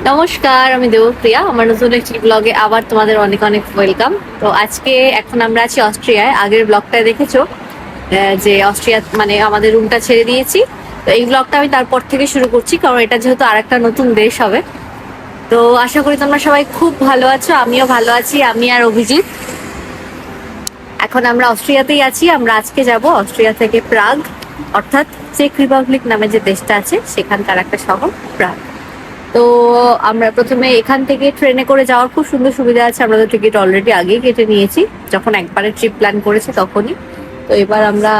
নমস্কার, আমি দেবপ্রিয়া। আমার নতুন একটি ব্লগে আবার তোমাদের অনেক অনেক ওয়েলকাম। তো আজকে এখন আমরা আছি অস্ট্রিয়ায়। আগের ব্লগটায় দেখেছো যে অস্ট্রিয়া মানে আমাদের রুমটা ছেড়ে দিয়েছি। তো এই ব্লগটা আমি তারপর থেকে শুরু করছি, কারণ এটা যেহেতু আর একটা নতুন দেশ হবে। তো আশা করি তোমরা সবাই খুব ভালো আছো, আমিও ভালো আছি। আমি আর অভিজিৎ এখন আমরা অস্ট্রিয়াতেই আছি। আমরা আজকে যাব অস্ট্রিয়া থেকে প্রাগ, অর্থাৎ চেক রিপাবলিক নামে যে দেশটা আছে সেখানকার একটা শহর প্রাগ। তো আমরা প্রথমে এখান থেকে ট্রেনে করে যাওয়ার খুব সুন্দর সুবিধা আছে। আমরা তো টিকিট অলরেডি আগেই কেটে নিয়েছি, যখন একবারে ট্রিপ প্ল্যান করেছি তখনই। তো এবার আমরা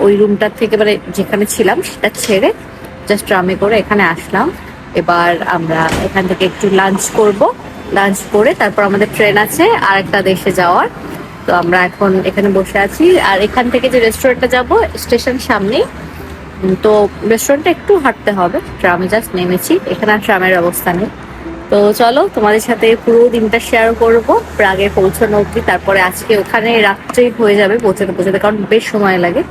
ওই রুমটার থেকে মানে যেখানে ছিলাম সেটা ছেড়ে জাস্ট ট্রামে করে এখানে আসলাম। এবার আমরা এখান থেকে একটু লাঞ্চ করব। লাঞ্চ করে তারপর আমাদের ট্রেন আছে আর একটা দেশে যাওয়ার। তো আমরা এখন এখানে বসে আছি, আর এখান থেকে যে রেস্টুরেন্টটা যাব স্টেশন সামনেই। তো রেস্টুরেন্টটা একটু হাঁটতে হবে। ট্রামে জাস্ট নেমেছি, এখানে আর ট্রামের ব্যবস্থা নেই। তো চলো তোমাদের সাথে পুরো দিনটা শেয়ার করবো প্রাগে পৌঁছানো অব্দি। তারপরে আজকে ওখানে রাত্রেই হয়ে যাবে পৌঁছাতে পৌঁছাতে, কারণ বেশ সময় লাগে।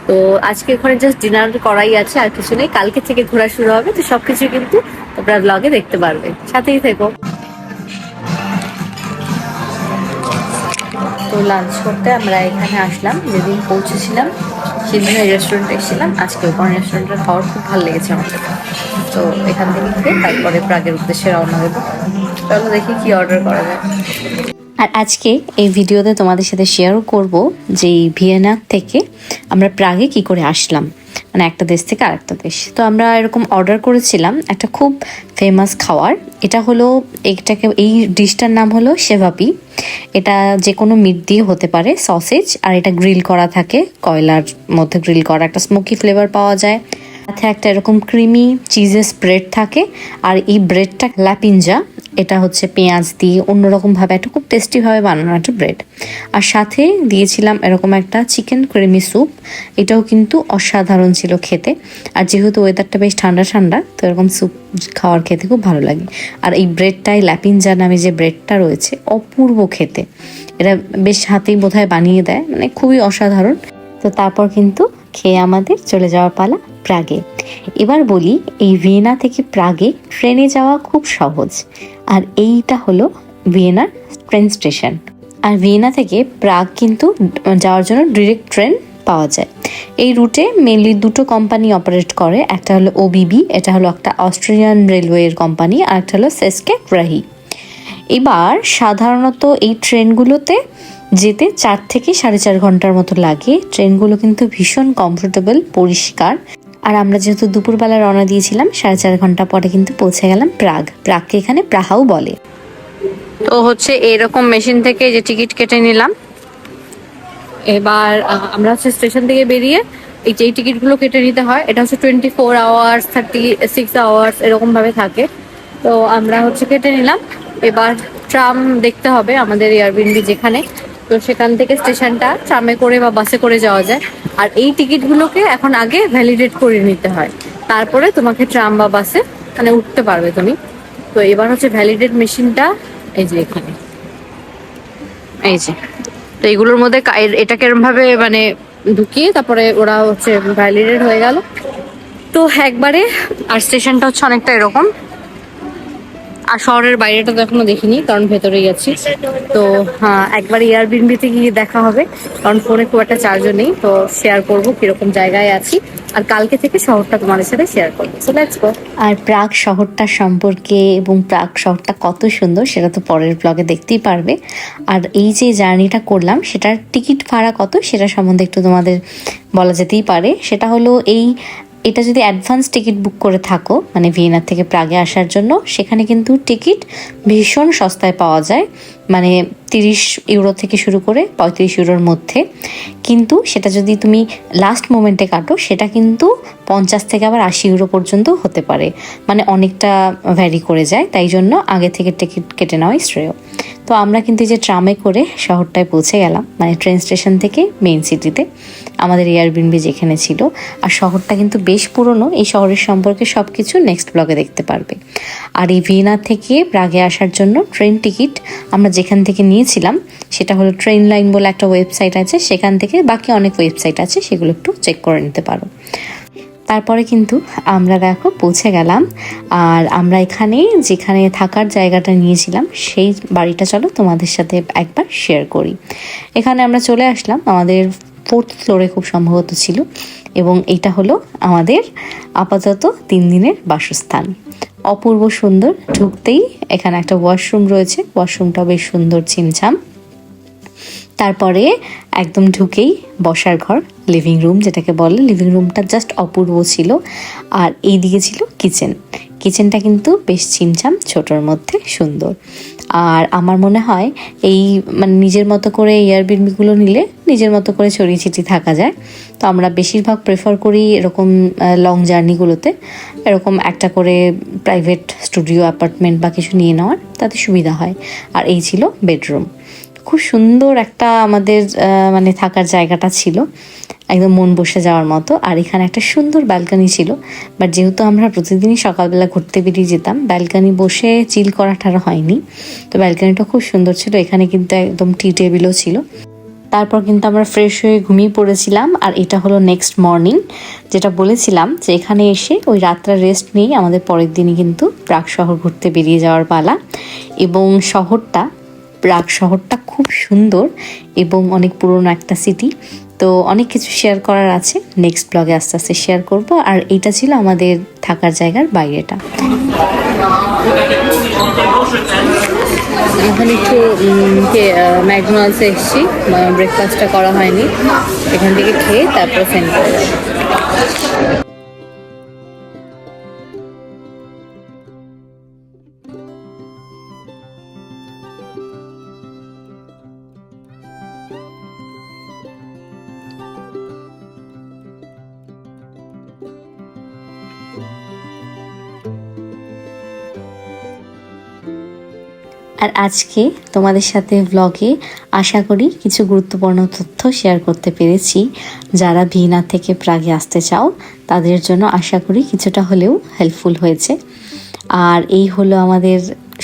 তো আজকে ওখানে জাস্ট ডিনার করাই আছে, আর কিছু নেই। কালকে থেকে ঘোরা শুরু হবে। তো সবকিছু কিন্তু তোমরা ব্লগে দেখতে পারবে, সাথেই থেকো। তো লাঞ্চ করতে আমরা এখানে আসলাম। যেদিন পৌঁছেছিলাম সেদিন ওই রেস্টুরেন্টে এসেছিলাম। আজকে ওখানে রেস্টুরেন্টের খাবার খুব ভালো লেগেছে আমাদের। তো এখান থেকে খেয়ে তারপরে প্রাগের উদ্দেশ্যে রওনা দেবো। চলো দেখি কি অর্ডার করা যায়। আর আজকে এই ভিডিওতে তোমাদের সাথে শেয়ারও করব যে এই ভিয়েনা থেকে আমরা প্রাগে কি করে আসলাম, মানে একটা দেশ থেকে আরেকটা দেশ। তো আমরা এরকম অর্ডার করেছিলাম একটা খুব ফেমাস খাওয়ার। এটা হলো এই ডিশটার নাম হলো শেভাপি। এটা যে কোনো মিট দিয়ে হতে পারে, সসেজ, আর এটা গ্রিল করা থাকে, কয়লার মধ্যে গ্রিল করা, একটা স্মোকি ফ্লেভার পাওয়া যায়। সাথে একটা এরকম ক্রিমি চিজের ব্রেড থাকে। আর এই ব্রেডটা ল্যাপিঞ্জা, এটা হচ্ছে পেঁয়াজ দিয়ে অন্যরকম ভাবে একটা খুব টেস্টি ভাবে বানানো একটা ব্রেড। আর সাথে দিয়েছিলাম এরকম একটা চিকেন ক্রিমি স্যুপ। এটাও কিন্তু অসাধারণ ছিল খেতে। আর যেহেতু ওয়েদারটা বেশ ঠান্ডা ঠান্ডা, তো এরকম স্যুপ খাওয়ার খেতে খুব ভালো লাগে। আর এই ব্রেডটাই ল্যাপিঞ্জা নামে যে ব্রেডটা রয়েছে, অপূর্ব খেতে। এটা বেশ হাতেই বোধহয় বানিয়ে দেয়, মানে খুবই অসাধারণ। তো তারপর কিন্তু খেয়ে আমাদের চলে যাওয়ার পালা প্রাগে। এবার বলি, এই ভিয়েনা থেকে প্রাগে ট্রেনে যাওয়া খুব সহজ। আর এইটা হলো ভিয়েনার ট্রেন স্টেশন। আর ভিয়েনা থেকে প্রাগ কিন্তু যাওয়ার জন্য ডিরেক্ট ট্রেন পাওয়া যায়। এই রুটে মেনলি দুটো কোম্পানি অপারেট করে। একটা হলো ওবিবি, এটা হলো একটা অস্ট্রিয়ান রেলওয়ের কোম্পানি, আর একটা হলো সেস্কে গ্রাহি। এবার সাধারণত এই ট্রেনগুলোতে যেতে 4 থেকে 4.5 ঘন্টার মতো লাগে। ট্রেনগুলো কিন্তু ভীষণ কমফোর্টেবল, পরিষ্কার। আর আমরা যেহেতু দুপুরবেলা রওনা দিয়েছিলাম, 4.5 ঘন্টা পরে কিন্তু পৌঁছে গেলাম প্রাগকে এখানে প্রাহাও বলে। তো হচ্ছে এরকম মেশিন থেকে যে টিকিট কেটে নিলাম। এবার আমরা হচ্ছে স্টেশন থেকে বেরিয়ে এই যে টিকিটগুলো কেটে নিতে হয়। এটা হচ্ছে 24 আওয়ার্স, 36 আওয়ার্স এরকম ভাবে থাকে। তো আমরা হচ্ছে কেটে নিলাম। এবার ট্রাম দেখতে হবে আমাদের এয়ারবিএনবি যেখানে। তো সেখান থেকে স্টেশনটা ট্রামে করে বা বাসে করে যাওয়া যায়। আর এই টিকিটগুলোকে এখন আগে ভ্যালিডেট করে নিতে হয়, তারপরে তোমাকে ট্রাম বা বাসে মানে উঠতে পারবে তুমি। তো এবার হচ্ছে ভ্যালিডেট মেশিনটা এই যে এখানে, এই যে। তো এগুলোর মধ্যে এটাকে এরকম ভাবে মানে ঢুকিয়ে তারপরে ওরা হচ্ছে ভ্যালিডেট হয়ে গেল। তো একবারে। আর স্টেশনটা হচ্ছে অনেকটা এরকম। আর শহরের বাইরেটা তো এখনো দেখিনি, কারণ ভেতরেই আছি। তো হ্যাঁ, একবার এয়ারবিএনবিতে গিয়ে দেখা হবে, কারণ ফোনে খুব একটা চার্জও নেই। তো শেয়ার করবো কিরকম জায়গায় আছি, আর কালকে থেকে শহরটা তোমাদের সাথে শেয়ার করবো। So let's go. আর প্রাগ শহরটা সম্পর্কে এবং প্রাগ শহরটা কত সুন্দর সেটা তো পরের ব্লগে দেখতেই পারবে। আর এই যে জার্নিটা করলাম সেটার টিকিট ভাড়া কত সেটা সম্বন্ধে একটু তোমাদের বলা যেতেই পারে। সেটা হলো এটা যদি অ্যাডভান্স টিকিট বুক করে থাকো, মানে ভিয়েনা থেকে প্রাগে আসার জন্য, সেখানে কিন্তু টিকিট ভীষণ সস্তায় পাওয়া যায়। মানে 30 ইউরো থেকে শুরু করে 35 ইউরোর মধ্যে। কিন্তু সেটা যদি তুমি লাস্ট মোমেন্টে কাটো, সেটা কিন্তু 50 থেকে আবার 80 ইউরো পর্যন্ত হতে পারে। মানে অনেকটা ভ্যারি করে যায়, তাই জন্য আগে থেকে টিকিট কেটে নেওয়াই শ্রেয়। তো আমরা কিন্তু যে ট্রামে করে শহরটায় পৌঁছে গেলাম, মানে ট্রেন স্টেশন থেকে মেইন সিটিতে আমাদের এয়ারবিএনবি যেখানে ছিল। আর শহরটা কিন্তু বেশ পুরনো। এই শহরের সম্পর্কে সব কিছু নেক্সট ব্লগে দেখতে পারবে। আর এই ভিয়েনা থেকে প্রাগে আসার জন্য ট্রেন টিকিট আমরা যেখান থেকে নিয়েছিলাম সেটা হলো ট্রেন লাইন বলে একটা ওয়েবসাইট আছে, সেখান থেকে। বাকি অনেক ওয়েবসাইট আছে, সেগুলো একটু চেক করে নিতে পারো। তারপরে কিন্তু আমরা দেখো পৌঁছে গেলাম। আর আমরা এখানে যেখানে থাকার জায়গাটা নিয়েছিলাম সেই বাড়িটা চলো তোমাদের সাথে একবার শেয়ার করি। এখানে আমরা চলে আসলাম, আমাদের 4th ফ্লোরে খুব সম্ভবত ছিল, এবং এটা হলো আমাদের আপাতত 3 দিনের বাসস্থান। অপূর্ব সুন্দর, ঢুকতেই এখানে একটা ওয়াশরুম রয়েছে, ওয়াশরুমটা বেশ সুন্দর ছিমছাম। তারপরে একদম ঢুকেই বসার ঘর, লিভিং রুম যেটাকে বলে, লিভিং রুমটা জাস্ট অপূর্ব ছিল। আর এই দিকে ছিল কিচেন, কিচেনটা কিন্তু বেশ ছিমছাম, ছোটোর মধ্যে সুন্দর। আর আমার মনে হয় এই মানে নিজের মতো করে এয়ারবিএনবিগুলো নিলে নিজের মতো করে ছড়িয়ে ছিটিয়ে থাকা যায়। তো আমরা বেশিরভাগ প্রেফার করি এরকম লং জার্নিগুলোতে এরকম একটা করে প্রাইভেট স্টুডিও অ্যাপার্টমেন্ট বা কিছু নিয়ে নেওয়ার, তাতে সুবিধা হয়। আর এই ছিল বেডরুম, খুব সুন্দর একটা আমাদের মানে থাকার জায়গাটা ছিল, একদম মন বসে যাওয়ার মতো। আর এখানে একটা সুন্দর ব্যালকানি ছিল, বাট যেহেতু আমরা প্রতিদিনই সকালবেলা ঘুরতে বেরিয়ে যেতাম, ব্যালকানি বসে চিল করাটা হয়নি। তো ব্যালকানিটা খুব সুন্দর ছিল, এখানে কিন্তু একদম টি টেবিলও ছিল। তারপর কিন্তু আমরা ফ্রেশ হয়ে ঘুমিয়ে পড়েছিলাম। আর এটা হলো নেক্সট মর্নিং, যেটা বলেছিলাম যে এখানে এসে ওই রাতটা রেস্ট নিয়েই আমাদের পরের দিনই কিন্তু প্রাগ শহর ঘুরতে বেরিয়ে যাওয়ার পালা। এবং প্রাগ শহরটা খুব সুন্দর এবং অনেক পুরনো একটা সিটি। তো অনেক কিছু শেয়ার করার আছে, নেক্সট ব্লগে আস্তে আস্তে শেয়ার করব। আর এইটা ছিল আমাদের থাকার জায়গার বাইরেটা। এখন একটু ম্যাকডোনাল্ডসে এসেছি, ব্রেকফাস্টটা করা হয়নি, এখান থেকে খেয়ে তারপর সেন্ড করে যাবো। আর আজকে তোমাদের সাথে ব্লগে আশা করি কিছু গুরুত্বপূর্ণ তথ্য শেয়ার করতে পেরেছি। যারা ভিয়েনা থেকে প্রাগে আসতে চাও তাদের জন্য আশা করি কিছুটা হলেও হেল্পফুল হয়েছে। আর এই হলো আমাদের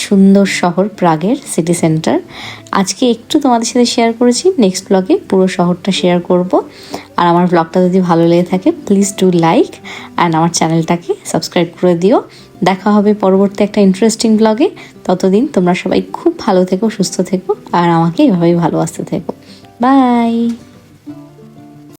সুন্দর শহর প্রাগের সিটি সেন্টার। আজকে একটু তোমাদের সাথে শেয়ার করেছি, নেক্সট ব্লগে পুরো শহরটা শেয়ার করব। আর আমার ব্লগটা যদি ভালো লেগে থাকে প্লিজ ডু লাইক অ্যান্ড আমার চ্যানেলটাকে সাবস্ক্রাইব করে দিও। দেখা হবে পরবর্তী একটা ইন্টারেস্টিং ব্লগে। ততদিন তোমরা সবাই খুব ভালো থেকো, সুস্থ থেকো, আর আমাকে এভাবেই ভালোবাসতে থেকো। বাই।